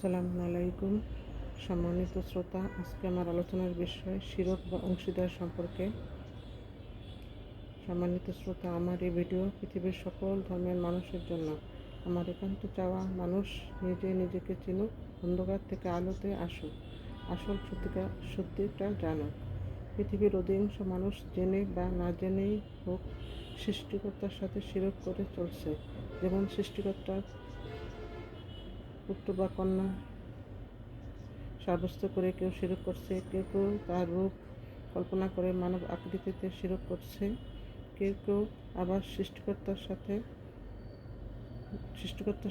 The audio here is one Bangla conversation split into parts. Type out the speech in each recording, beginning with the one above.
আসসালামু আলাইকুম সম্মানিত শ্রোতা। আজকে আমার আলোচনার বিষয় শিরক বা অংশীদার সম্পর্কে। সম্মানিত শ্রোতা, আমার এই ভিডিও পৃথিবীর সকল ধর্মের মানুষের জন্য। আমার একান্ত চাওয়া, মানুষ নিজেকে চিনুক, অন্ধকার থেকে আলোতে আসুক, আসল সত্যিটা জানুক। পৃথিবীর অধিকাংশ মানুষ জেনে বা না জেনেই হোক সৃষ্টিকর্তার সাথে শিরক করে চলছে। যেমন সৃষ্টিকর্তার পুত্র বা কন্যা সাব্যস্ত করে কেউ শিরক করছে, কেউ কেউ তার রূপ কল্পনা করে মানব আকৃতিতে শিরক করছে, কেউ কেউ আবার সৃষ্টিকর্তার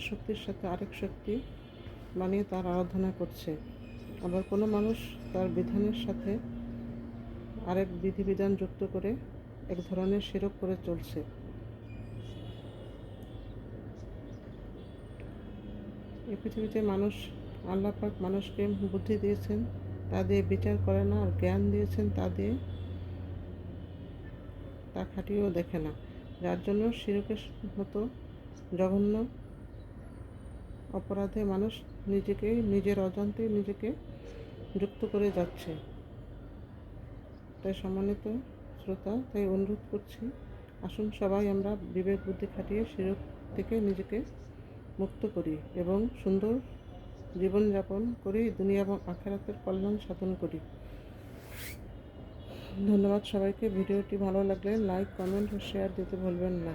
শক্তির সাথে আরেক শক্তি বানিয়ে তার আরাধনা করছে। আবার কোনো মানুষ তার বিধানের সাথে আরেক বিধিবিধান যুক্ত করে এক ধরনের শিরক করে চলছে। এই পৃথিবীতে আল্লাহ পাক মানুষকে বুদ্ধি দিয়েছেন, তা দিয়ে বিচার করে না, আর জ্ঞান দিয়েছেন, তা খাটিয়েও দেখে না, যার জন্য শিরকের মতো জঘন্য অপরাধে মানুষ নিজের অজান্তেই নিজেকে যুক্ত করে যাচ্ছে। তাই সম্মানিত শ্রোতা, তাই অনুরোধ করছি, আসুন সবাই আমরা বিবেক বুদ্ধি খাটিয়ে শিরক থেকে নিজেকে মুক্ত করি এবং সুন্দর জীবনযাপন করি, দুনিয়া এবং আখিরাতের কল্যাণ সাধন করি। ধন্যবাদ সবাইকে। ভিডিওটি ভালো লাগলে লাইক, কমেন্ট ও শেয়ার দিতে ভুলবেন না।